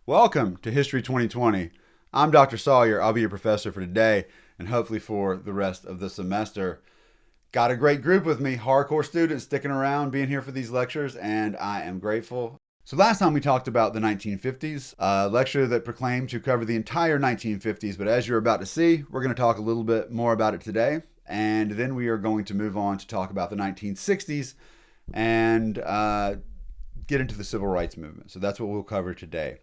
Welcome to History 2020. I'm Dr. Sawyer. I'll be your professor for today and hopefully for the rest of the semester. Got a great group with me, hardcore students sticking around, being here for these lectures, and I am grateful. So last time we talked about the 1950s, a lecture that proclaimed to cover the entire 1950s, but as you're about to see, we're going to talk a little bit more about it today, and then we are going to move on to talk about the 1960s and get into the Civil Rights Movement. So that's what we'll cover today.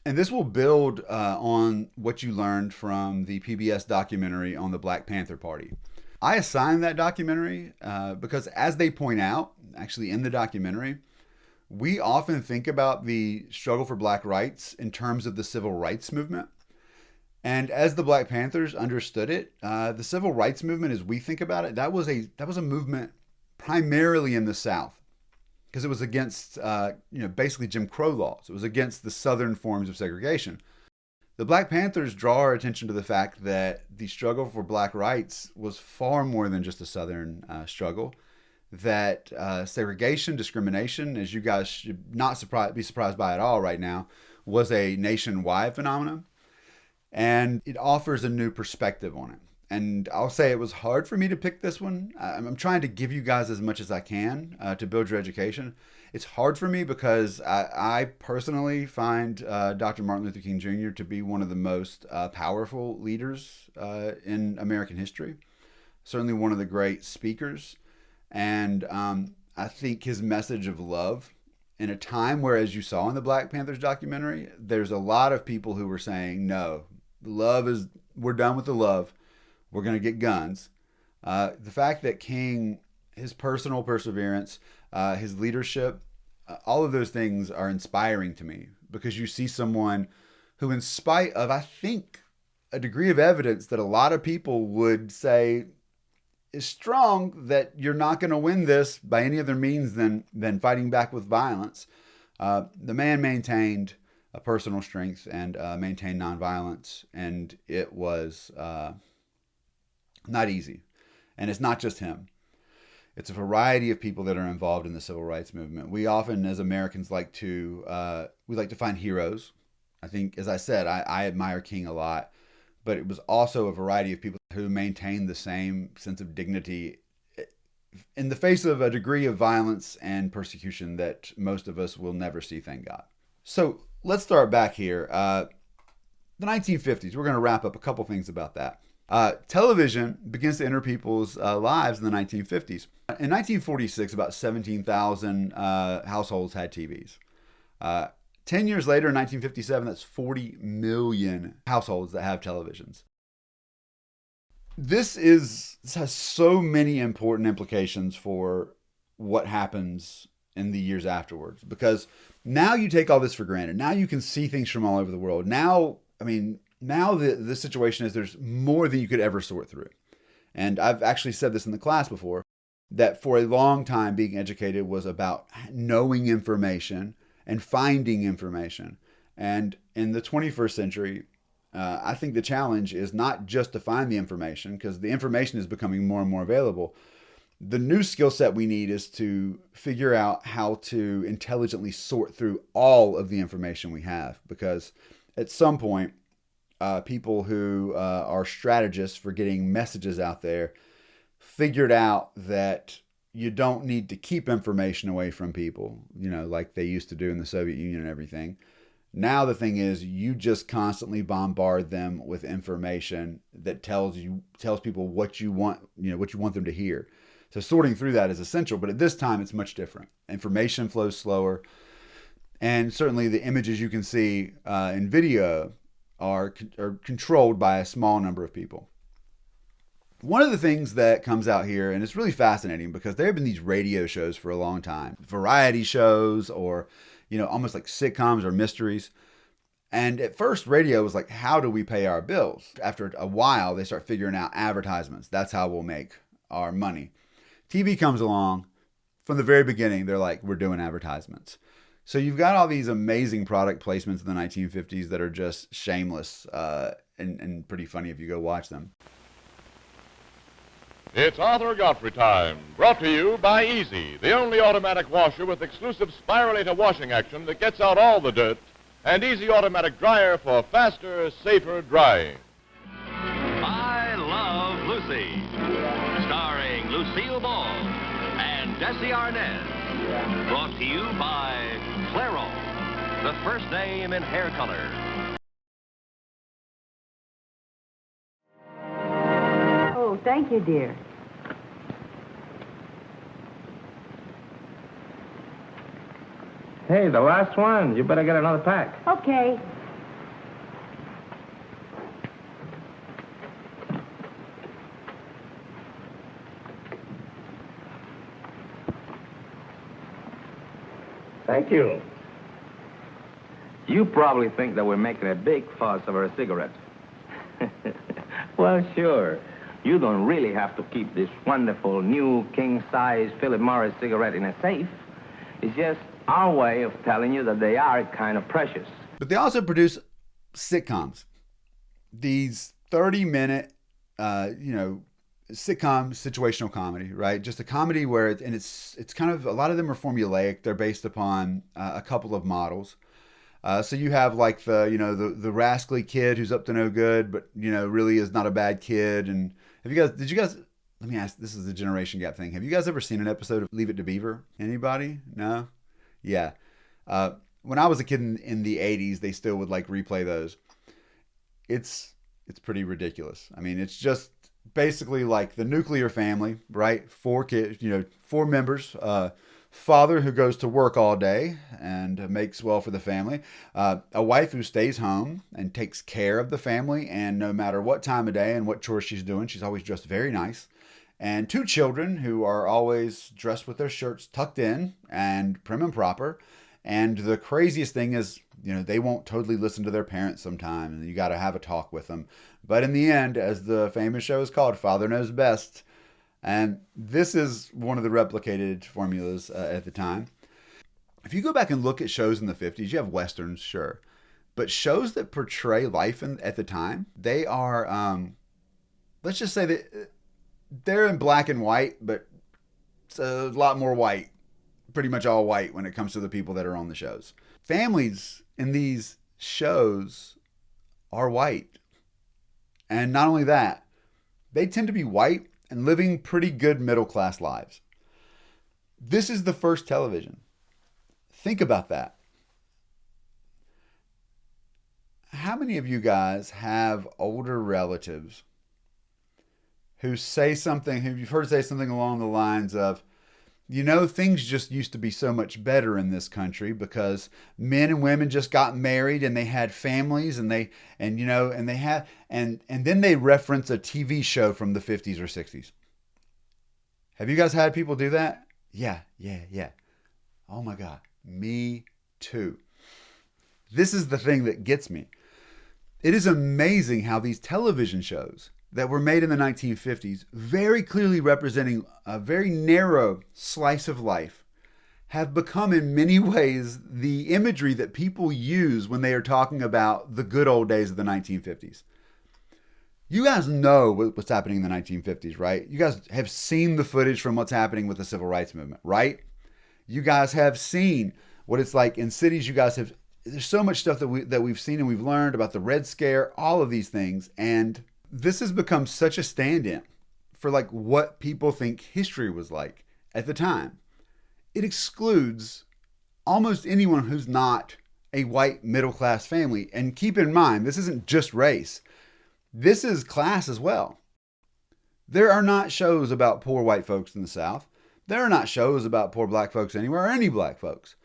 And this will build on what you learned from the PBS documentary on the Black Panther Party. I assigned that documentary because, as they point out, actually in the documentary, we often think about the struggle for black rights in terms of the civil rights movement. And as the Black Panthers understood it, the civil rights movement, as we think about it, that was a movement primarily in the South. Because it was against, basically Jim Crow laws. It was against the Southern forms of segregation. The Black Panthers draw our attention to the fact that the struggle for black rights was far more than just a Southern struggle. That segregation, discrimination, as you guys should not be surprised by at all right now, was a nationwide phenomenon. And it offers a new perspective on it. And I'll say it was hard for me to pick this one. I'm trying to give you guys as much as I can to build your education. It's hard for me because I personally find Dr. Martin Luther King Jr. to be one of the most powerful leaders in American history. Certainly one of the great speakers. And I think his message of love in a time where, as you saw in the Black Panthers documentary, there's a lot of people who were saying, no, we're done with the love. We're going to get guns. The fact that King, his personal perseverance, his leadership, all of those things are inspiring to me because you see someone who, in spite of, I think, a degree of evidence that a lot of people would say is strong that you're not going to win this by any other means than fighting back with violence, the man maintained a personal strength and maintained nonviolence, and it was not easy. And it's not just him. It's a variety of people that are involved in the civil rights movement. We often, as Americans, like to find heroes. I think, as I said, I admire King a lot, but it was also a variety of people who maintained the same sense of dignity in the face of a degree of violence and persecution that most of us will never see, thank God. So let's start back here. The 1950s, we're going to wrap up a couple things about that. Television begins to enter people's lives in the 1950s. In 1946, about 17,000 households had TVs. 10 years later, in 1957, that's 40 million households that have televisions. This has so many important implications for what happens in the years afterwards, because now you take all this for granted. Now you can see things from all over the world. Now the situation is there's more than you could ever sort through. And I've actually said this in the class before, that for a long time being educated was about knowing information and finding information. And in the 21st century, I think the challenge is not just to find the information, because the information is becoming more and more available. The new skill set we need is to figure out how to intelligently sort through all of the information we have, because at some point, people who are strategists for getting messages out there figured out that you don't need to keep information away from people, like they used to do in the Soviet Union and everything. Now the thing is, you just constantly bombard them with information that tells people what you want, what you want them to hear. So sorting through that is essential, but at this time it's much different. Information flows slower, and certainly the images you can see in video are controlled by a small number of people. One of the things that comes out here, and it's really fascinating because there have been these radio shows for a long time, variety shows or, almost like sitcoms or mysteries. And at first radio was like, how do we pay our bills? After a while, they start figuring out advertisements. That's how we'll make our money. TV comes along. From the very beginning, they're like, we're doing advertisements. So you've got all these amazing product placements in the 1950s that are just shameless and pretty funny if you go watch them. It's Arthur Godfrey time, brought to you by Easy, the only automatic washer with exclusive spiralator washing action that gets out all the dirt and easy automatic dryer for faster, safer drying. I Love Lucy, starring Lucille Ball and Desi Arnaz. Brought to you by Clairol, the first name in hair color. Oh, thank you, dear. Hey, the last one. You better get another pack. Okay. Thank you. You probably think that we're making a big fuss over a cigarette. Well, sure. You don't really have to keep this wonderful new king-size Philip Morris cigarette in a safe. It's just our way of telling you that they are kind of precious. But they also produce sitcoms. These 30-minute, sitcom, situational comedy, right? Just a comedy where it's kind of, a lot of them are formulaic. They're based upon a couple of models. So you have like the rascally kid who's up to no good, but really is not a bad kid. And let me ask, this is the generation gap thing. Have you guys ever seen an episode of Leave It to Beaver? Anybody? No? Yeah. When I was a kid in the 80s, they still would like replay those. It's pretty ridiculous. I mean, it's just basically like the nuclear family, right? 4 kids, 4 members, father who goes to work all day and makes well for the family, a wife who stays home and takes care of the family, and no matter what time of day and what chores she's doing, she's always dressed very nice, and 2 children who are always dressed with their shirts tucked in and prim and proper. And the craziest thing is, they won't totally listen to their parents sometimes, and you got to have a talk with them. But in the end, as the famous show is called, Father Knows Best. And this is one of the replicated formulas at the time. If you go back and look at shows in the 50s, you have Westerns, sure. But shows that portray life at the time, they are, let's just say that they're in black and white, but it's a lot more white. Pretty much all white when it comes to the people that are on the shows. Families in these shows are white. And not only that, they tend to be white and living pretty good middle-class lives. This is the first television. Think about that. How many of you guys have older relatives who say something, who you've heard say something along the lines of, things just used to be so much better in this country because men and women just got married and they had families and then they reference a TV show from the 50s or 60s. Have you guys had people do that? Yeah. Oh my God. Me too. This is the thing that gets me. It is amazing how these television shows that were made in the 1950s, very clearly representing a very narrow slice of life, have become in many ways the imagery that people use when they are talking about the good old days of the 1950s. You guys know what's happening in the 1950s, right? You guys have seen the footage from what's happening with the civil rights movement, right? You guys have seen what it's like in cities. There's so much stuff that we've seen and we've learned about the Red Scare, all of these things, and this has become such a stand-in for like what people think history was like at the time. It excludes almost anyone who's not a white middle-class family. And keep in mind, this isn't just race. This is class as well. There are not shows about poor white folks in the South. There are not shows about poor black folks anywhere or any black folks.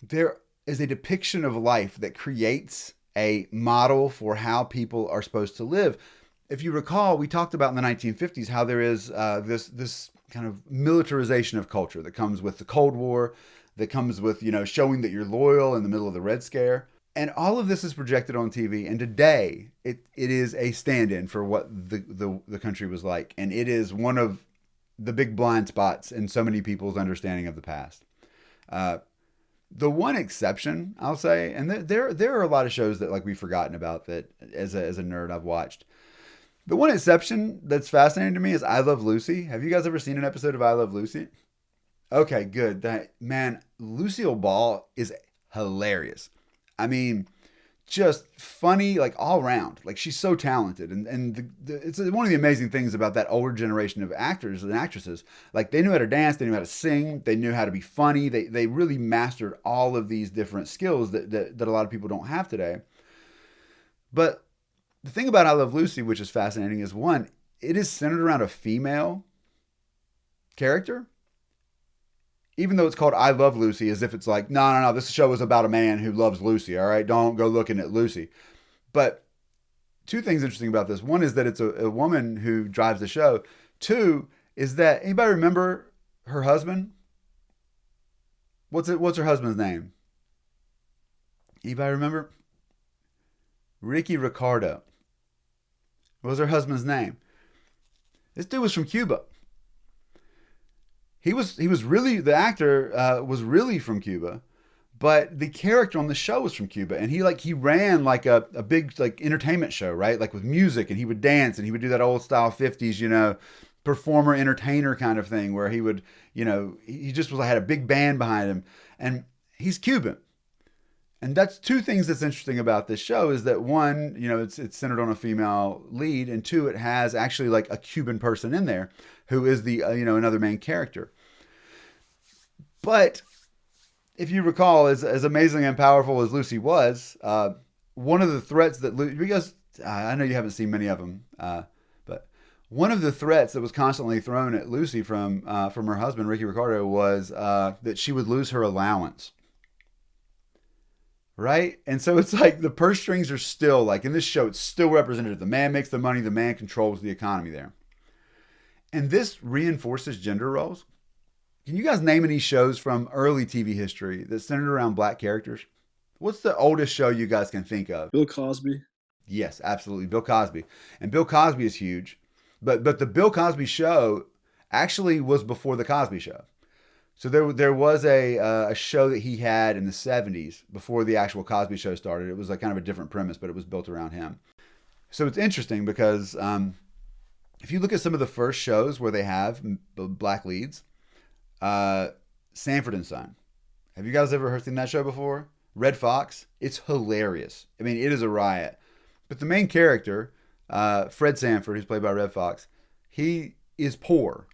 There is a depiction of life that creates a model for how people are supposed to live. If you recall, we talked about in the 1950s how there is this kind of militarization of culture that comes with the Cold War, that comes with, showing that you're loyal in the middle of the Red Scare. And all of this is projected on TV. And today, it is a stand-in for what the country was like. And it is one of the big blind spots in so many people's understanding of the past. The one exception, I'll say, and there are a lot of shows that like we've forgotten about that as a nerd I've watched. The one exception that's fascinating to me is I Love Lucy. Have you guys ever seen an episode of I Love Lucy? Okay, good. Lucille Ball is hilarious. I mean, just funny, like all around. Like she's so talented, and it's one of the amazing things about that older generation of actors and actresses. Like they knew how to dance, they knew how to sing, they knew how to be funny. They really mastered all of these different skills that a lot of people don't have today. But the thing about I Love Lucy, which is fascinating, is one, it is centered around a female character. Even though it's called I Love Lucy, as if it's like, no, this show is about a man who loves Lucy, all right? Don't go looking at Lucy. But two things interesting about this. One is that it's a woman who drives the show. Two is that, anybody remember her husband? What's her husband's name? Anybody remember? Ricky Ricardo. What was her husband's name? This dude was from Cuba. He was really, the actor was really from Cuba, but the character on the show was from Cuba, and he ran like a big like entertainment show, right? Like with music, and he would dance, and he would do that old style 50s, performer entertainer kind of thing, where he would, he just had a big band behind him, and he's Cuban. And that's two things that's interesting about this show is that one, it's centered on a female lead, and two, it has actually like a Cuban person in there who is the, another main character. But if you recall, as amazing and powerful as Lucy was, one of the threats that because I know you haven't seen many of them, but one of the threats that was constantly thrown at Lucy from her husband, Ricky Ricardo, was that she would lose her allowance. Right? And so it's like the purse strings are still, like in this show, it's still represented. The man makes the money, the man controls the economy there. And this reinforces gender roles. Can you guys name any shows from early TV history that centered around black characters? What's the oldest show you guys can think of? Bill Cosby. Yes, absolutely. Bill Cosby. And Bill Cosby is huge. But the Bill Cosby show actually was before the Cosby Show. So there was a show that he had in the 70s before the actual Cosby Show started. It was like kind of a different premise, but it was built around him. So it's interesting because if you look at some of the first shows where they have black leads, Sanford and Son. Have you guys ever seen that show before? Red Fox. It's hilarious. I mean, it is a riot. But the main character, Fred Sanford, who's played by Red Fox, he is poor.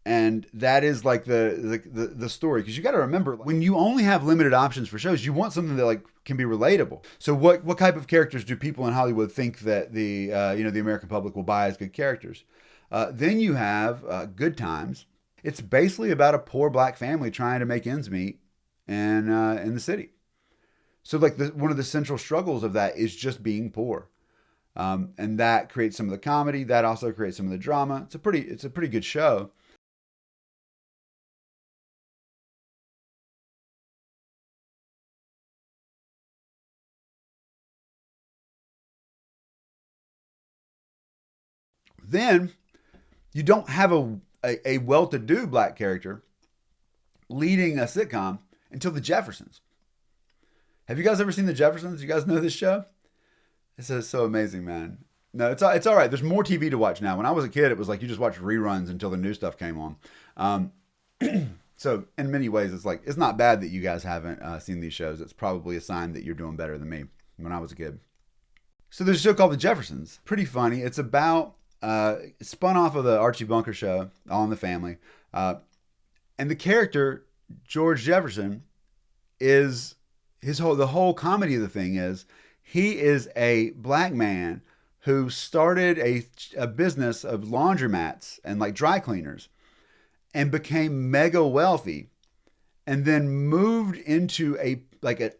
And that is like the story. Because you got to remember, when you only have limited options for shows, you want something that like can be relatable. So what type of characters do people in Hollywood think that the American public will buy as good characters? Then you have Good Times. It's basically about a poor black family trying to make ends meet in the city. So like one of the central struggles of that is just being poor. And that creates some of the comedy. That also creates some of the drama. It's a pretty good show. Then you don't have a well-to-do black character leading a sitcom until the Jeffersons. Have you guys ever seen the Jeffersons? You guys know this show? This is so amazing, man. No, it's all right. There's more TV to watch now. When I was a kid, it was like you just watched reruns until the new stuff came on. So in many ways, it's not bad that you guys haven't seen these shows. It's probably a sign that you're doing better than me when I was a kid. So there's a show called The Jeffersons. Pretty funny. It's about it's spun off of the Archie Bunker show, All in the Family. And the character, George Jefferson, is the whole comedy of the thing is he is a black man who started a business of laundromats and like dry cleaners and became mega wealthy and then moved into an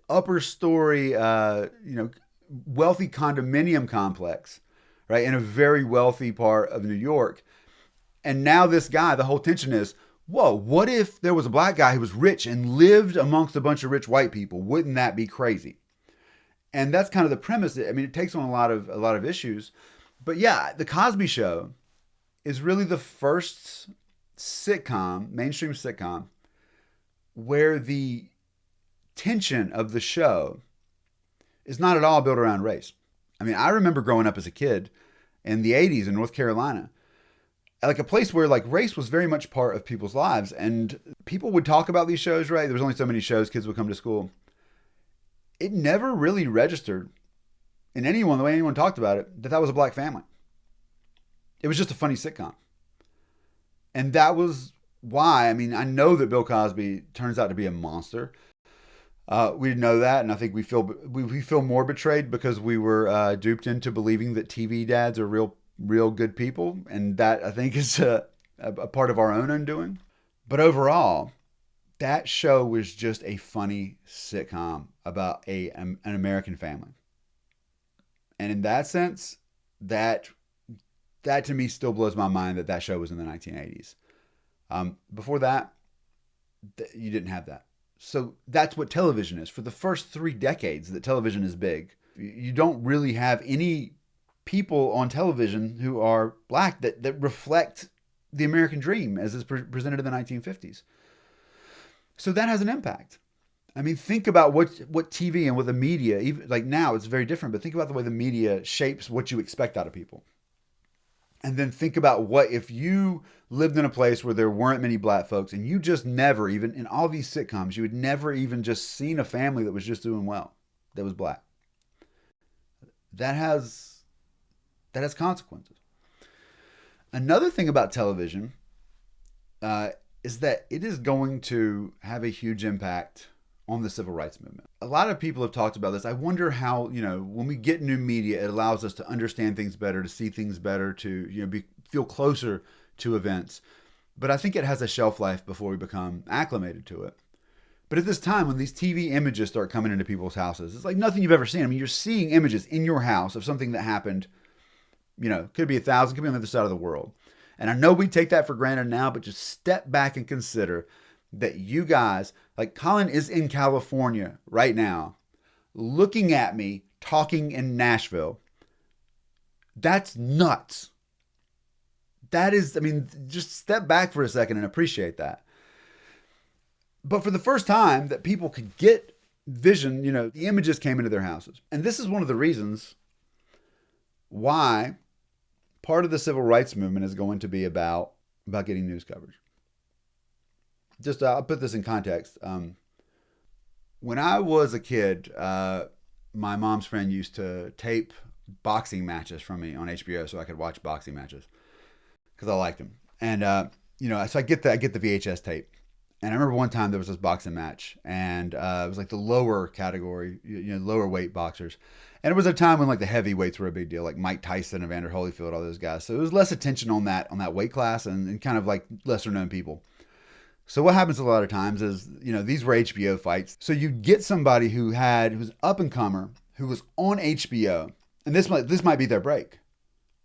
upper story, wealthy condominium complex, right, in a very wealthy part of New York. And now this guy, the whole tension is, whoa, what if there was a black guy who was rich and lived amongst a bunch of rich white people? Wouldn't that be crazy? And that's kind of the premise. I mean, it takes on a lot of issues. But yeah, The Cosby Show is really the first mainstream sitcom, where the tension of the show is not at all built around race. I mean, I remember growing up as a kid in the 80s in North Carolina, like a place where like race was very much part of people's lives, and people would talk about these shows, right? There was only so many shows, kids would come to school. It never really registered in anyone, the way anyone talked about it, that was a black family. It was just a funny sitcom. And that was why, I mean, I know that Bill Cosby turns out to be a monster. We didn't know that, and I think we feel more betrayed because we were duped into believing that TV dads are real good people, and that, I think, is a part of our own undoing. But overall, that show was just a funny sitcom about an American family. And in that sense, that to me still blows my mind that show was in the 1980s. Before that, you didn't have that. So that's what television is. For the first 3 decades that television is big, you don't really have any people on television who are black that reflect the American dream as is presented in the 1950s. So that has an impact. I mean, think about what TV and what the media, even like now it's very different, but think about the way the media shapes what you expect out of people. And then think about what if you lived in a place where there weren't many black folks and you just never, even in all these sitcoms, you had never even just seen a family that was just doing well, that was black. That has consequences. Another thing about television is that it is going to have a huge impact on the civil rights movement. A lot of people have talked about this. I wonder how, when we get new media, it allows us to understand things better, to see things better, to feel closer to events. But I think it has a shelf life before we become acclimated to it. But at this time, when these TV images start coming into people's houses, it's like nothing you've ever seen. I mean, you're seeing images in your house of something that happened, could be 1,000, could be on the other side of the world. And I know we take that for granted now, but just step back and consider that you guys, like Colin is in California right now, looking at me, talking in Nashville. That's nuts. That is, I mean, just step back for a second and appreciate that. But for the first time that people could get vision, the images came into their houses. And this is one of the reasons why part of the civil rights movement is going to be about getting news coverage. Just I'll put this in context. When I was a kid, my mom's friend used to tape boxing matches from me on HBO so I could watch boxing matches because I liked them. And so I get the VHS tape. And I remember one time there was this boxing match, and it was like the lower category, lower weight boxers. And it was a time when like the heavyweights were a big deal, like Mike Tyson and Evander Holyfield, all those guys. So it was less attention on that weight class and kind of like lesser known people. So what happens a lot of times is, these were HBO fights. So you get somebody who was up and comer, who was on HBO, and this might be their break.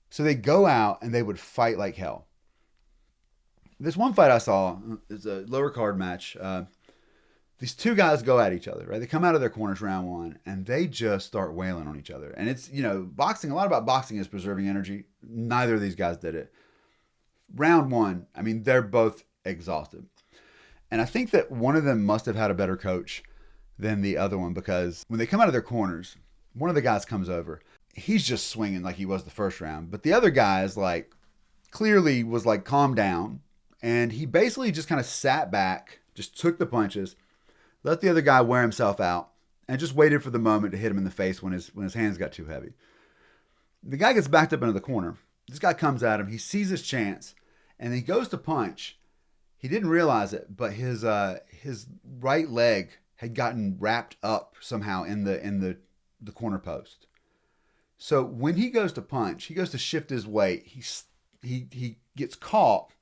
So they go out and they would fight like hell. This one fight I saw is a lower card match. These two guys go at each other, right? They come out of their corners round one and they just start wailing on each other. And it's, boxing, a lot about boxing is preserving energy. Neither of these guys did it. Round one, I mean, they're both exhausted. And I think that one of them must have had a better coach than the other one, because when they come out of their corners, one of the guys comes over. He's just swinging like he was the first round. But the other guy is like, clearly was like, calm down. And he basically just kind of sat back, just took the punches, let the other guy wear himself out, and just waited for the moment to hit him in the face when his hands got too heavy. The guy gets backed up into the corner. This guy comes at him. He sees his chance, and he goes to punch. He didn't realize it, but his right leg had gotten wrapped up somehow in the corner post. So when he goes to punch, he goes to shift his weight. He gets caught,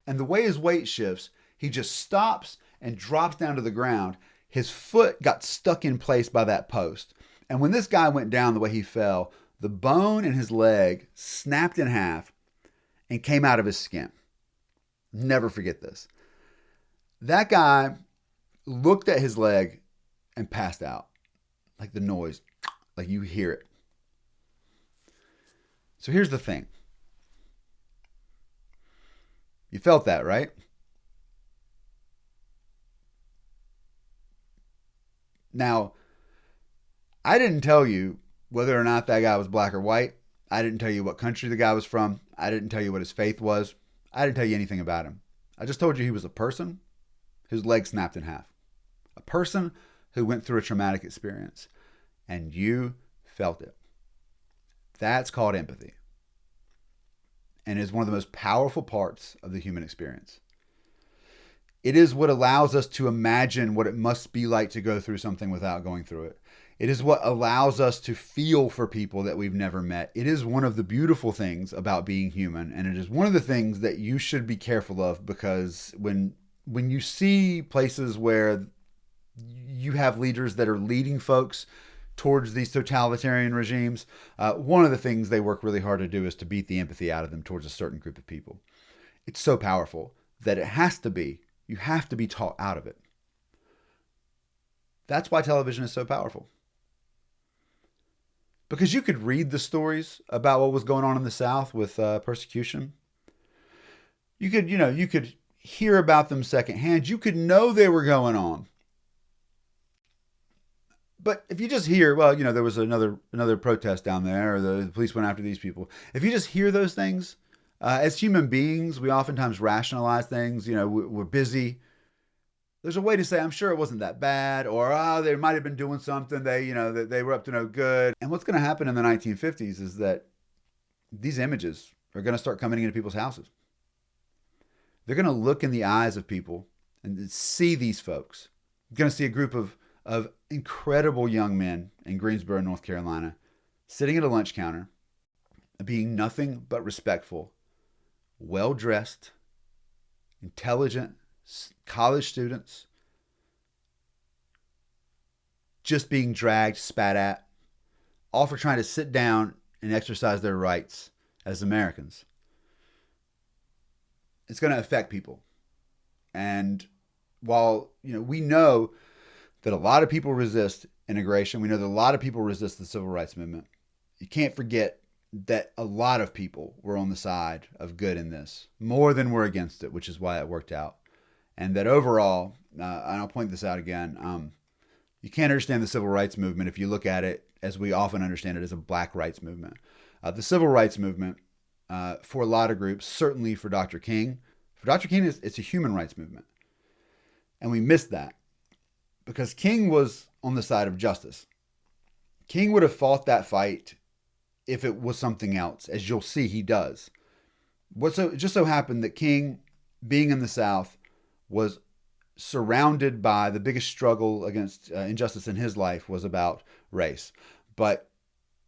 and the way his weight shifts, he just stops and drops down to the ground. His foot got stuck in place by that post. And when this guy went down the way he fell, the bone in his leg snapped in half and came out of his skin. Never forget this. That guy looked at his leg and passed out. Like the noise, like you hear it. So here's the thing. You felt that, right? Now, I didn't tell you whether or not that guy was black or white. I didn't tell you what country the guy was from. I didn't tell you what his faith was. I didn't tell you anything about him. I just told you he was a person whose leg snapped in half. A person who went through a traumatic experience. And you felt it. That's called empathy. And is one of the most powerful parts of the human experience. It is what allows us to imagine what it must be like to go through something without going through it. It is what allows us to feel for people that we've never met. It is one of the beautiful things about being human, and it is one of the things that you should be careful of, because when you see places where you have leaders that are leading folks towards these totalitarian regimes, one of the things they work really hard to do is to beat the empathy out of them towards a certain group of people. It's so powerful that you have to be taught out of it. That's why television is so powerful. Because you could read the stories about what was going on in the South with persecution. You could hear about them secondhand. You could know they were going on. But if you just hear, well, there was another protest down there, or the police went after these people. If you just hear those things, as human beings, we oftentimes rationalize things. We're busy. There's a way to say, I'm sure it wasn't that bad, or they might have been doing something. They were up to no good. And what's going to happen in the 1950s is that these images are going to start coming into people's houses. They're going to look in the eyes of people and see these folks. You're going to see a group of incredible young men in Greensboro, North Carolina, sitting at a lunch counter, being nothing but respectful, well-dressed, intelligent, college students, just being dragged, spat at, all for trying to sit down and exercise their rights as Americans. It's going to affect people. And while, we know that a lot of people resist integration, we know that a lot of people resist the civil rights movement, you can't forget that a lot of people were on the side of good in this, more than were against it, which is why it worked out. And that overall, and I'll point this out again, you can't understand the civil rights movement if you look at it as we often understand it, as a black rights movement. The civil rights movement, for a lot of groups, certainly for Dr. King, it's a human rights movement. And we missed that because King was on the side of justice. King would have fought that fight if it was something else, as you'll see he does. It just so happened that King, being in the South, was surrounded by the biggest struggle against injustice in his life was about race. But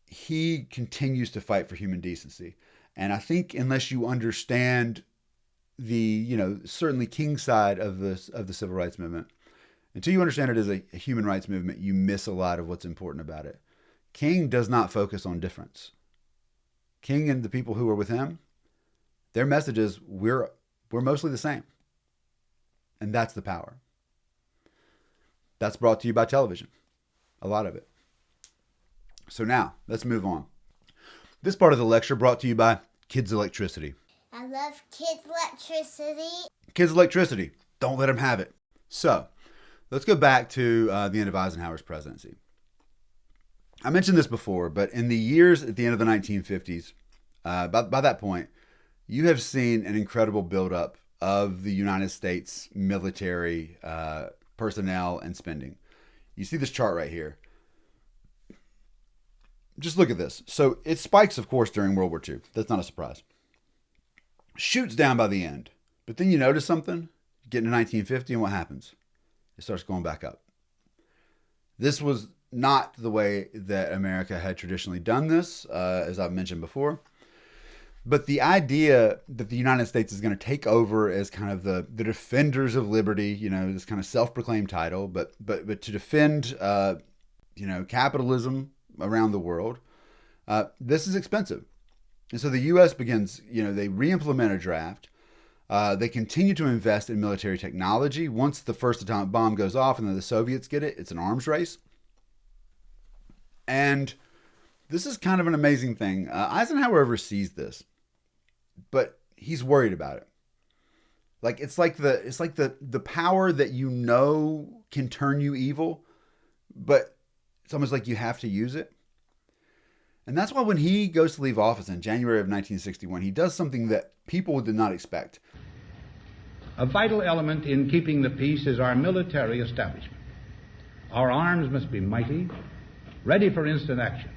he continues to fight for human decency. And I think unless you understand the, certainly King's side of the civil rights movement, until you understand it as a human rights movement, you miss a lot of what's important about it. King does not focus on difference. King and the people who are with him, their message is we're mostly the same. And that's the power. That's brought to you by television. A lot of it. So now, let's move on. This part of the lecture brought to you by Kids Electricity. I love Kids Electricity. Kids Electricity. Don't let them have it. So, let's go back to the end of Eisenhower's presidency. I mentioned this before, but in the years at the end of the 1950s, by that point, you have seen an incredible buildup of the United States military personnel and spending. You see this chart right here. Just look at this. So it spikes, of course, during World War II. That's not a surprise. Shoots down by the end. But then you notice something. Get into 1950 and what happens? It starts going back up. This was not the way that America had traditionally done this, as I've mentioned before. But the idea that the United States is going to take over as kind of the defenders of liberty, this kind of self-proclaimed title, but to defend, capitalism around the world, this is expensive. And so the U.S. begins, they re-implement a draft. They continue to invest in military technology. Once the first atomic bomb goes off and then the Soviets get it, it's an arms race. And this is kind of an amazing thing. Eisenhower oversees this, but he's worried about it. It's like the power that can turn you evil, but it's almost like you have to use it. And that's why when he goes to leave office in January of 1961, he does something that people did not expect. A vital element in keeping the peace is our military establishment. Our arms must be mighty, ready for instant action.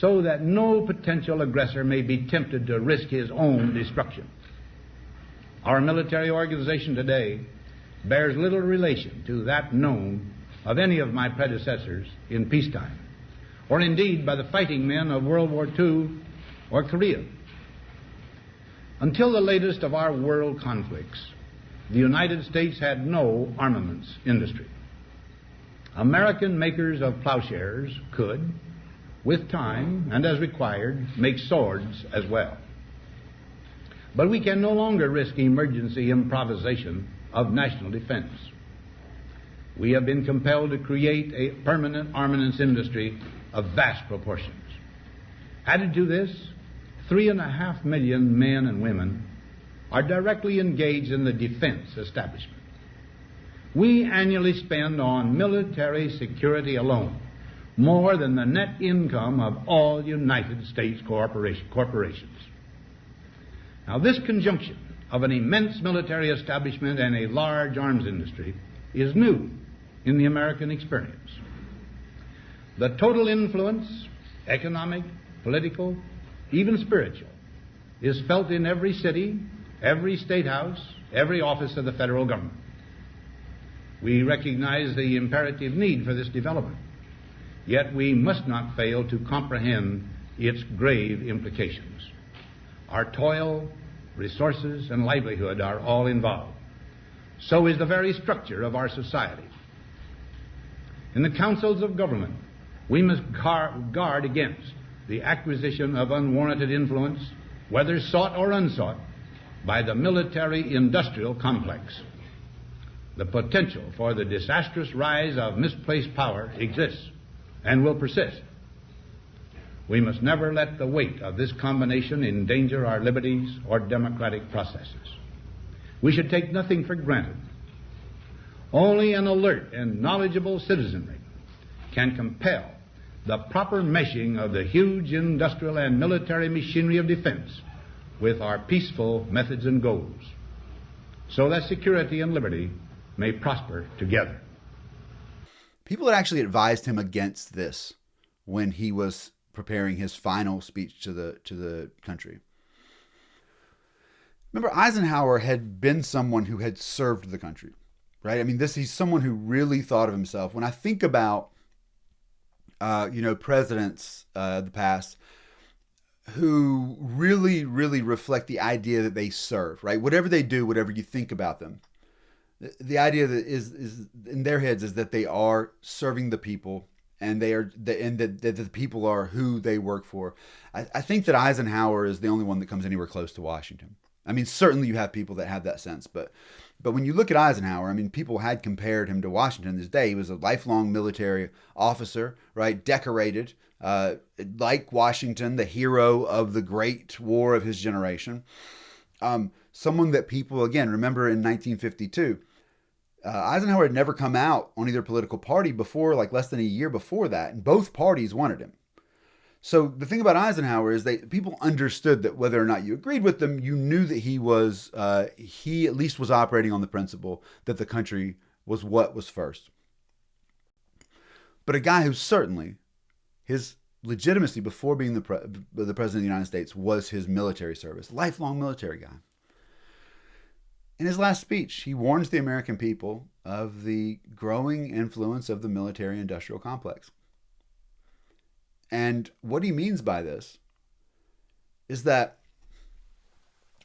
so that no potential aggressor may be tempted to risk his own destruction. Our military organization today bears little relation to that known of any of my predecessors in peacetime, or indeed by the fighting men of World War II or Korea. Until the latest of our world conflicts, the United States had no armaments industry. American makers of plowshares could, with time and as required, make swords as well. But we can no longer risk emergency improvisation of national defense. We have been compelled to create a permanent armaments industry of vast proportions. Added to this, 3.5 million men and women are directly engaged in the defense establishment. We annually spend on military security alone more than the net income of all United States corporations. Now, this conjunction of an immense military establishment and a large arms industry is new in the American experience. The total influence, economic, political, even spiritual, is felt in every city, every state house, every office of the federal government. We recognize the imperative need for this development, yet we must not fail to comprehend its grave implications. Our toil, resources, and livelihood are all involved. So is the very structure of our society. In the councils of government, we must guard against the acquisition of unwarranted influence, whether sought or unsought, by the military-industrial complex. The potential for the disastrous rise of misplaced power exists and will persist. We must never let the weight of this combination endanger our liberties or democratic processes. We should take nothing for granted. Only an alert and knowledgeable citizenry can compel the proper meshing of the huge industrial and military machinery of defense with our peaceful methods and goals, so that security and liberty may prosper together. People had actually advised him against this when he was preparing his final speech to the country. Remember, Eisenhower had been someone who had served the country, right? I mean, he's someone who really thought of himself. When I think about, presidents of the past who really, really reflect the idea that they serve, right? Whatever they do, whatever you think about them, the idea that is in their heads is that they are serving the people, and that the people are who they work for. I think that Eisenhower is the only one that comes anywhere close to Washington. I mean, certainly you have people that have that sense, but when you look at Eisenhower, I mean, people had compared him to Washington this day. He was a lifelong military officer, right? Decorated, like Washington, the hero of the great war of his generation. Someone that people, again, remember in 1952, Eisenhower had never come out on either political party before, like less than a year before that, and both parties wanted him. So the thing about Eisenhower is people understood that whether or not you agreed with them, you knew that he at least was operating on the principle that the country was what was first. But a guy who certainly, his legitimacy before being the president of the United States was his military service, lifelong military guy. In his last speech, he warns the American people of the growing influence of the military-industrial complex. And what he means by this is that,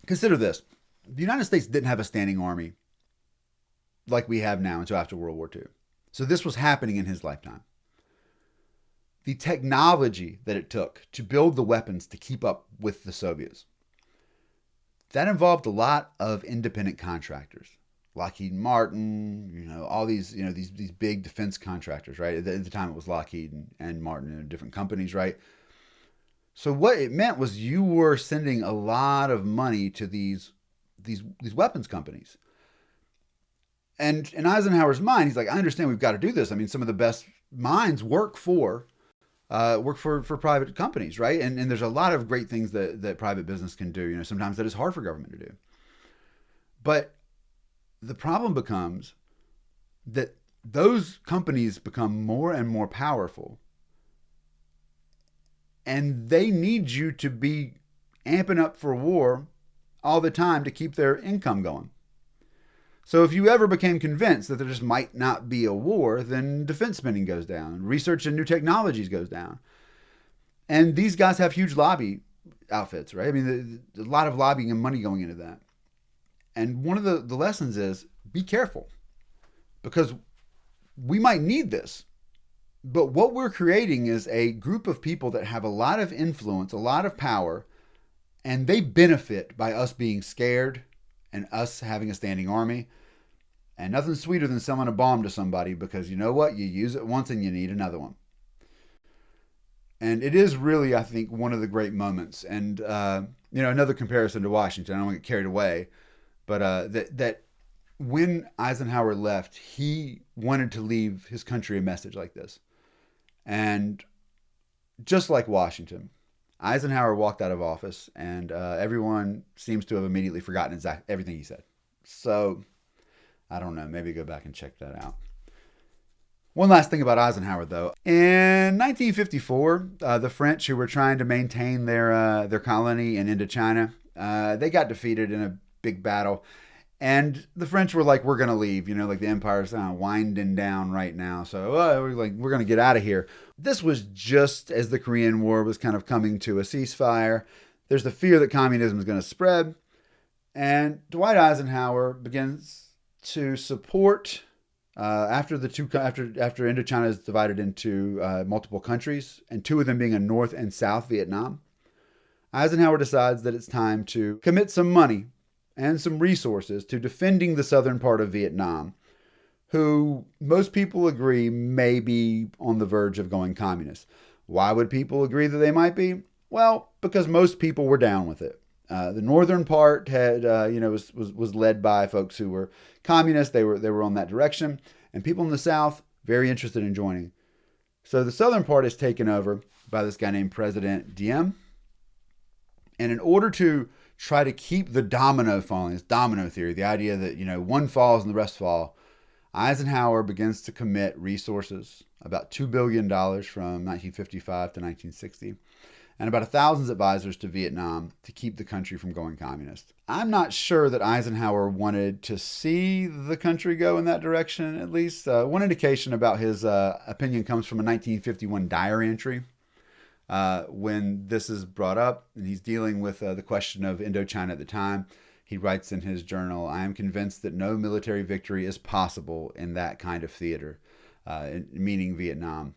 consider this, the United States didn't have a standing army like we have now until after World War II. So this was happening in his lifetime. The technology that it took to build the weapons to keep up with the Soviets, that involved a lot of independent contractors. Lockheed Martin, all these, these big defense contractors, right? At the time it was Lockheed and Martin, different companies, right? So what it meant was you were sending a lot of money to these weapons companies. And in Eisenhower's mind, he's like, I understand we've got to do this. I mean, some of the best minds work for private companies, right? And there's a lot of great things that private business can do. Sometimes that is hard for government to do. But the problem becomes that those companies become more and more powerful And they need you to be amping up for war all the time to keep their income going. So if you ever became convinced that there just might not be a war, then defense spending goes down. Research in new technologies goes down. And these guys have huge lobby outfits, right? I mean, a lot of lobbying and money going into that. And one of the lessons is be careful, because we might need this. But what we're creating is a group of people that have a lot of influence, a lot of power, and they benefit by us being scared and us having a standing army. And nothing sweeter than selling a bomb to somebody, because you know what? You use it once and you need another one. And it is really, I think, one of the great moments. And, another comparison to Washington, I don't want to get carried away, but that when Eisenhower left, he wanted to leave his country a message like this. And just like Washington, Eisenhower walked out of office, and everyone seems to have immediately forgotten everything he said. So, I don't know, maybe go back and check that out. One last thing about Eisenhower, though. In 1954, the French, who were trying to maintain their colony in Indochina, they got defeated in a big battle. And the French were like, we're going to leave, the empire's winding down right now. So we're going to get out of here. This was just as the Korean War was kind of coming to a ceasefire. There's the fear that communism is going to spread. And Dwight Eisenhower begins to support, after Indochina is divided into multiple countries, and two of them being a North and South Vietnam, Eisenhower decides that it's time to commit some money and some resources to defending the southern part of Vietnam, who most people agree may be on the verge of going communist. Why would people agree that they might be? Well, because most people were down with it. The northern part had, was led by folks who were communists. They were on that direction, and people in the South very interested in joining. So the southern part is taken over by this guy named President Diem, and in order to try to keep the domino falling, this domino theory, the idea that, one falls and the rest fall, Eisenhower begins to commit resources, about $2 billion from 1955 to 1960, and about 1,000 advisors to Vietnam to keep the country from going communist. I'm not sure that Eisenhower wanted to see the country go in that direction, at least. One indication about his opinion comes from a 1951 diary entry. When this is brought up, and he's dealing with the question of Indochina at the time, he writes in his journal, "I am convinced that no military victory is possible in that kind of theater," meaning Vietnam.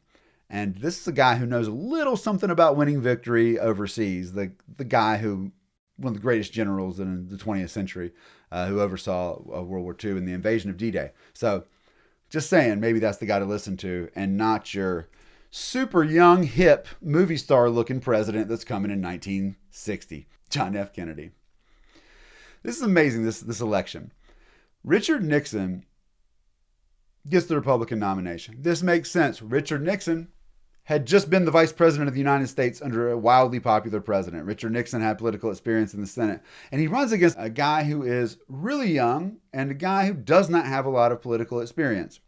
And this is a guy who knows a little something about winning victory overseas, the guy who, one of the greatest generals in the 20th century, who oversaw World War II and the invasion of D-Day. So, just saying, maybe that's the guy to listen to, and not your super young, hip, movie star looking president that's coming in 1960, John F. Kennedy. This is amazing, this election. Richard Nixon gets the Republican nomination. This makes sense. Richard Nixon had just been the vice president of the United States under a wildly popular president. Richard Nixon had political experience in the Senate, and he runs against a guy who is really young and a guy who does not have a lot of political experience.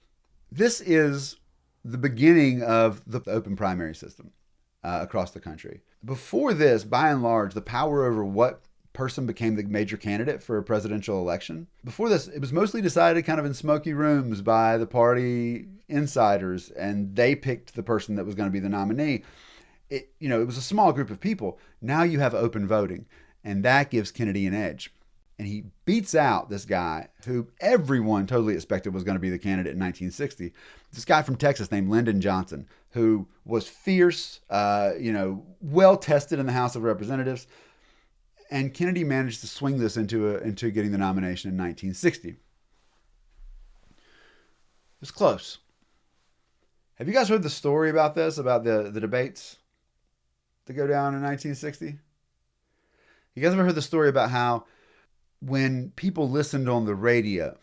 This is the beginning of the open primary system across the country. Before this, by and large, the power over what person became the major candidate for a presidential election, before this, it was mostly decided kind of in smoky rooms by the party insiders, and they picked the person that was going to be the nominee. It was a small group of people. Now you have open voting, and that gives Kennedy an edge. And he beats out this guy who everyone totally expected was going to be the candidate in 1960. This guy from Texas named Lyndon Johnson, who was fierce, well tested in the House of Representatives. And Kennedy managed to swing this into getting the nomination in 1960. It was close. Have you guys heard the story about this, about the debates that go down in 1960? You guys ever heard the story about how when people listened on the radio,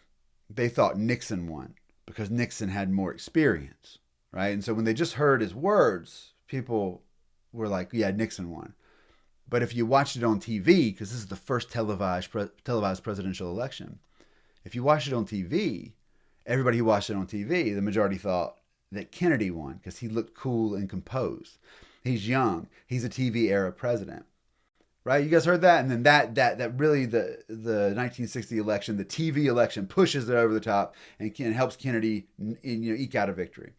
they thought Nixon won because Nixon had more experience, right? And so when they just heard his words, people were like, yeah, Nixon won. But if you watched it on TV, because this is the first televised presidential election, if you watched it on TV, everybody who watched it on TV, the majority thought that Kennedy won because he looked cool and composed. He's young. He's a TV era president. Right? You guys heard that? And then that really the 1960 election, the TV election, pushes it over the top and helps Kennedy eke out a victory.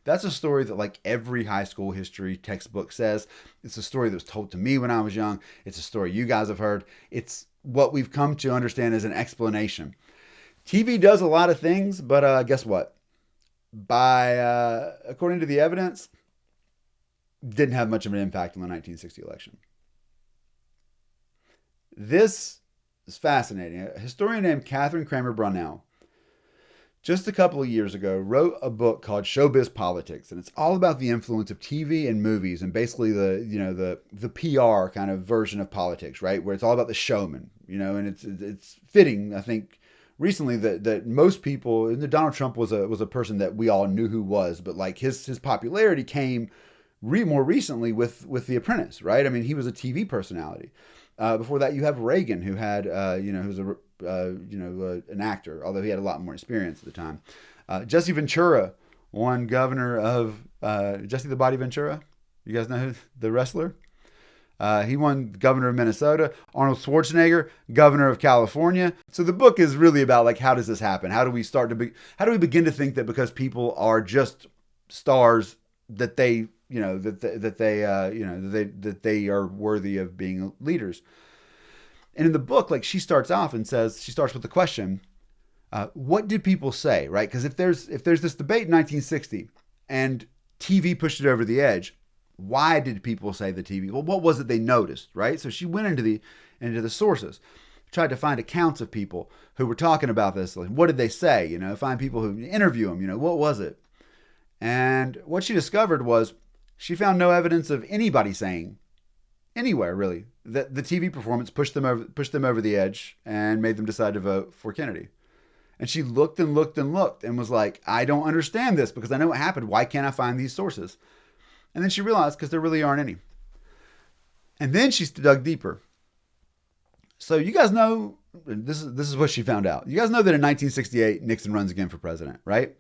That's a story that like every high school history textbook says. It's a story that was told to me when I was young. It's a story you guys have heard. It's what we've come to understand as an explanation. TV does a lot of things, but guess what? According to the evidence, didn't have much of an impact on the 1960 election. This is fascinating. A historian named Catherine Kramer Brownell, just a couple of years ago, wrote a book called Showbiz Politics, and it's all about the influence of TV and movies, and basically the PR kind of version of politics, right? Where it's all about the showman, and it's fitting, I think, recently that most people, and Donald Trump was a person that we all knew who was, but like his popularity came more recently with The Apprentice, right? I mean, he was a TV personality. Before that, you have Reagan, who had, who's an actor, although he had a lot more experience at the time. Jesse Ventura won governor of Jesse the Body Ventura. You guys know the wrestler? He won governor of Minnesota. Arnold Schwarzenegger, governor of California. So the book is really about like, how does this happen? How do we begin to think that because people are just stars that they that they are worthy of being leaders. And in the book, like she starts with the question, what did people say, right? Because if there's this debate in 1960 and TV pushed it over the edge, why did people say the TV? Well, what was it they noticed, right? So she went into the sources, tried to find accounts of people who were talking about this. Like, what did they say? Find people who interview them. What was it? And what she discovered was she found no evidence of anybody saying anywhere really that the TV performance pushed them over the edge and made them decide to vote for Kennedy. And she looked and looked and looked and was like, I don't understand this because I know what happened. Why can't I find these sources? And then she realized because there really aren't any. And then she dug deeper. So you guys know, this is what she found out. You guys know that in 1968, Nixon runs again for president, right?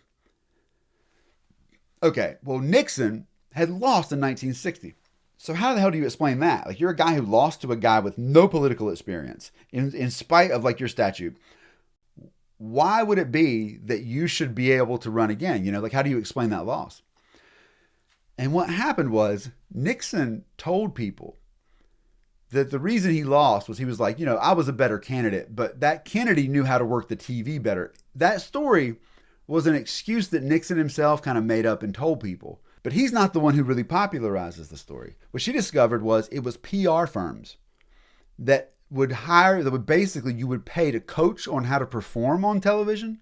Okay, well, Nixon had lost in 1960. So how the hell do you explain that? Like, you're a guy who lost to a guy with no political experience, in spite of like your statute. Why would it be that you should be able to run again? Like, how do you explain that loss? And what happened was Nixon told people that the reason he lost was he was like, I was a better candidate, but that Kennedy knew how to work the TV better. That story was an excuse that Nixon himself kind of made up and told people. But he's not the one who really popularizes the story. What she discovered was it was PR firms that would basically, you would pay to coach on how to perform on television.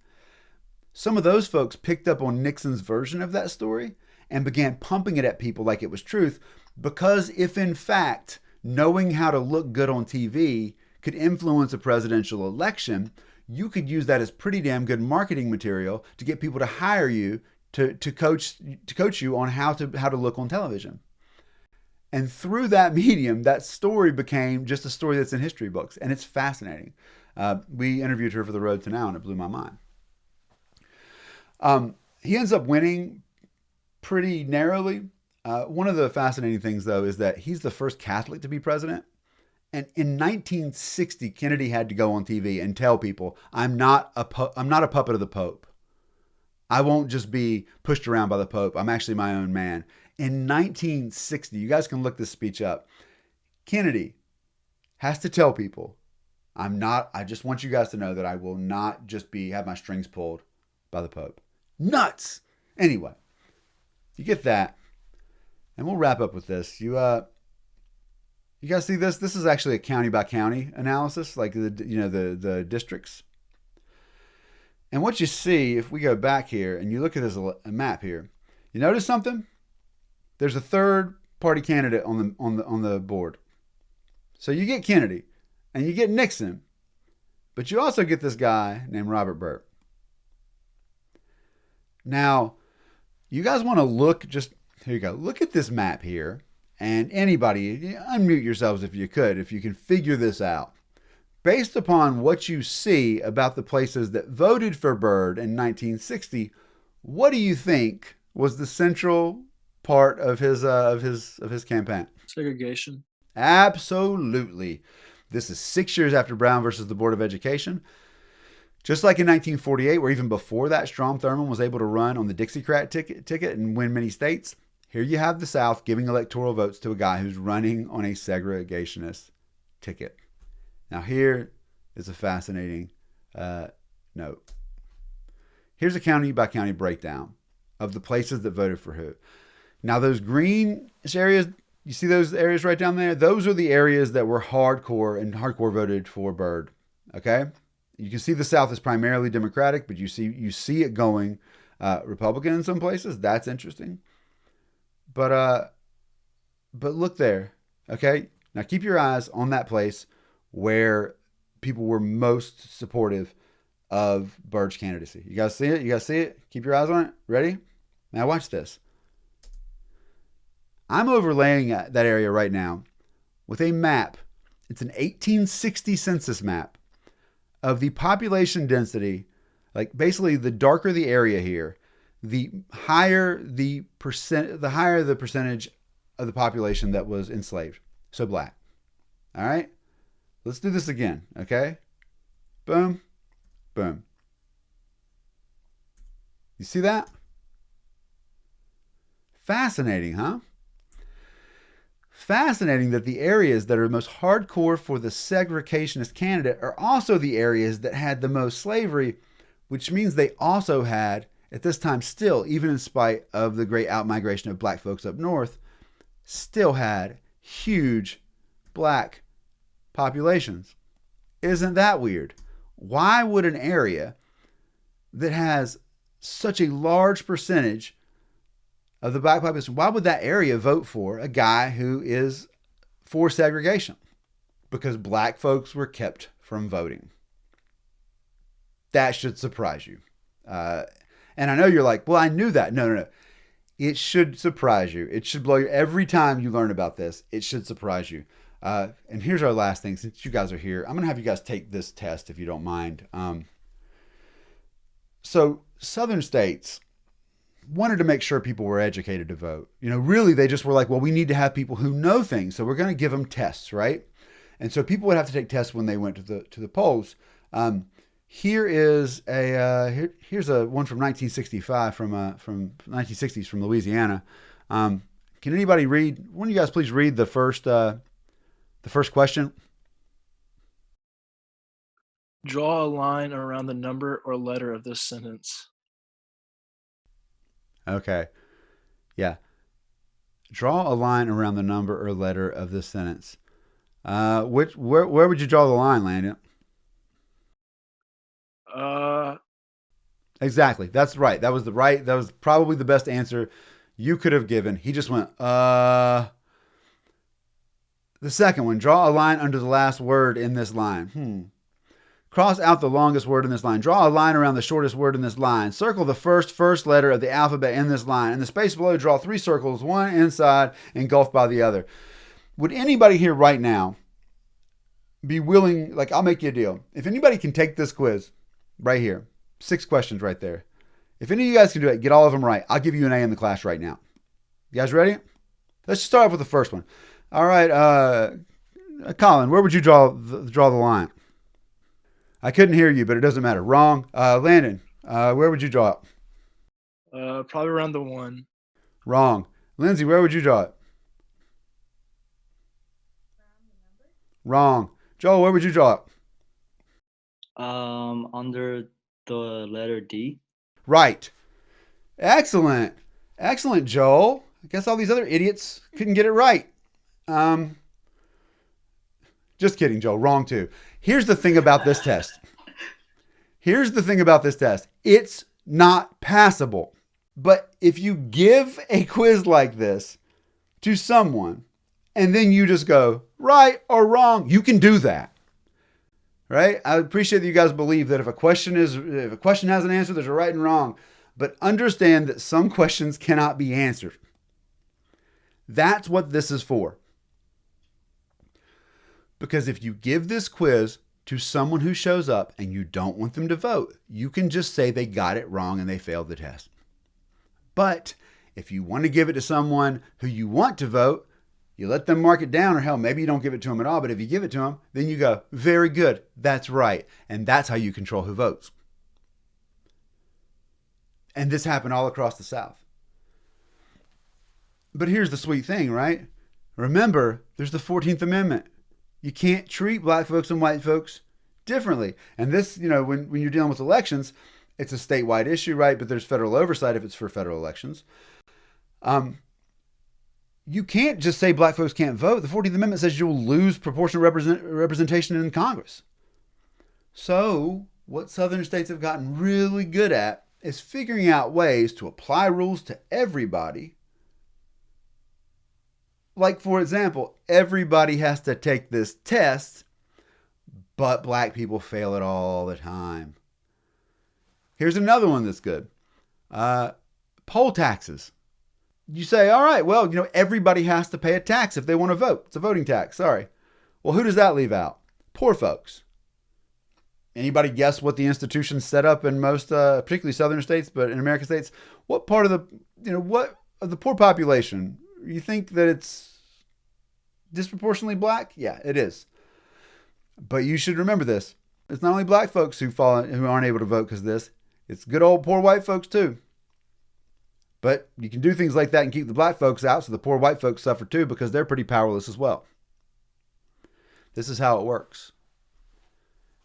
Some of those folks picked up on Nixon's version of that story and began pumping it at people like it was truth, because if in fact knowing how to look good on TV could influence a presidential election, you could use that as pretty damn good marketing material to get people to hire you to coach you on how to look on television. And through that medium, that story became just a story that's in history books, and it's fascinating. We interviewed her for The Road to Now, and it blew my mind. He ends up winning pretty narrowly. One of the fascinating things, though, is that he's the first Catholic to be president. And in 1960, Kennedy had to go on TV and tell people, I'm not a puppet of the Pope. I won't just be pushed around by the Pope. I'm actually my own man. In 1960, you guys can look this speech up. Kennedy has to tell people, I just want you guys to know that I will not just have my strings pulled by the Pope. Nuts! Anyway, you get that. And we'll wrap up with this. You guys see this? This is actually a county by county analysis, like the districts. And what you see, if we go back here and you look at this a map here, you notice something? There's a third party candidate on the board. So you get Kennedy and you get Nixon, but you also get this guy named Robert Burt. Now, you guys want to look, here you go. Look at this map here. And anybody, unmute yourselves if you can figure this out. Based upon what you see about the places that voted for Byrd in 1960, what do you think was the central part of his campaign? Segregation. Absolutely. This is 6 years after Brown versus the Board of Education. Just like in 1948, where even before that, Strom Thurmond was able to run on the Dixiecrat ticket and win many states. Here you have the South giving electoral votes to a guy who's running on a segregationist ticket. Now here is a fascinating note. Here's a county by county breakdown of the places that voted for who. Now those green areas, you see those areas right down there? Those are the areas that were hardcore voted for Byrd. Okay? You can see the South is primarily Democratic, but you see it going Republican in some places. That's interesting. But look there. Okay? Now keep your eyes on that place where people were most supportive of Byrd's candidacy. You guys see it? You guys see it? Keep your eyes on it. Ready? Now watch this. I'm overlaying that area right now with a map. It's an 1860 census map of the population density. Like basically the darker the area here, the higher the percentage of the population that was enslaved. So black. All right? Let's do this again, okay? Boom. Boom. You see that? Fascinating, huh? Fascinating that the areas that are most hardcore for the segregationist candidate are also the areas that had the most slavery, which means they also had, at this time still, even in spite of the great outmigration of black folks up north, still had huge black populations. Isn't that weird? Why would an area that has such a large percentage of the black population, why would that area vote for a guy who is for segregation? Because black folks were kept from voting. That should surprise you. And I know you're like, well, I knew that. No. It should surprise you. It should blow you. Every time you learn about this, it should surprise you. And here's our last thing. Since you guys are here, I'm going to have you guys take this test if you don't mind. So Southern states wanted to make sure people were educated to vote. Really, they just were like, well, we need to have people who know things, so we're going to give them tests, right? And so people would have to take tests when they went to the polls. Here's a one from 1965 from 1960s from Louisiana. Can anybody read? One of you guys please read the first question? Draw a line around the number or letter of this sentence. Okay. Yeah. Draw a line around the number or letter of this sentence. Where would you draw the line, Landon? Exactly. That's right. That was probably the best answer you could have given. He just went, The second one, draw a line under the last word in this line. Cross out the longest word in this line. Draw a line around the shortest word in this line. Circle the first letter of the alphabet in this line. In the space below, draw 3 circles, one inside, engulfed by the other. Would anybody here right now be willing, I'll make you a deal. If anybody can take this quiz right here, 6 questions right there. If any of you guys can do it, get all of them right, I'll give you an A in the class right now. You guys ready? Let's just start off with the first one. All right, Colin, where would you draw the line? I couldn't hear you, but it doesn't matter. Wrong. Landon, where would you draw it? Probably around the 1. Wrong. Lindsay, where would you draw it? Wrong. Joel, where would you draw it? Under the letter D. Right. Excellent. Excellent, Joel. I guess all these other idiots couldn't get it right. Just kidding, Joel. Wrong too. Here's the thing about this test. It's not passable. But if you give a quiz like this to someone and then you just go right or wrong, you can do that. Right? I appreciate that you guys believe that if a question has an answer, there's a right and wrong. But understand that some questions cannot be answered. That's what this is for. Because if you give this quiz to someone who shows up and you don't want them to vote, you can just say they got it wrong and they failed the test. But If you want to give it to someone who you want to vote, you let them mark it down, or hell, maybe you don't give it to them at all, but if you give it to them, then you go, very good, that's right. And that's how you control who votes. And this happened all across the South. But here's the sweet thing, right? Remember, there's the 14th Amendment. You can't treat black folks and white folks differently. And this, when you're dealing with elections, it's a statewide issue, right? But there's federal oversight if it's for federal elections. You can't just say black folks can't vote. The 14th Amendment says you'll lose proportional representation in Congress. So what southern states have gotten really good at is figuring out ways to apply rules to everybody. Like, for example, everybody has to take this test, but black people fail it all the time. Here's another one that's good. Poll taxes. You say, all right, well, everybody has to pay a tax if they want to vote. It's a voting tax, sorry. Well, who does that leave out? Poor folks. Anybody guess what the institution's set up in most, particularly southern states, but in American states? What part of the poor population? You think that it's disproportionately black? Yeah, it is. But you should remember this. It's not only black folks who aren't able to vote because of this. It's good old poor white folks too. But you can do things like that and keep the black folks out so the poor white folks suffer too because they're pretty powerless as well. This is how it works.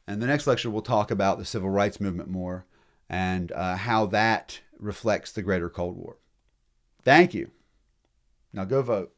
And the next lecture we'll talk about the civil rights movement more and how that reflects the greater Cold War. Thank you. Now go vote.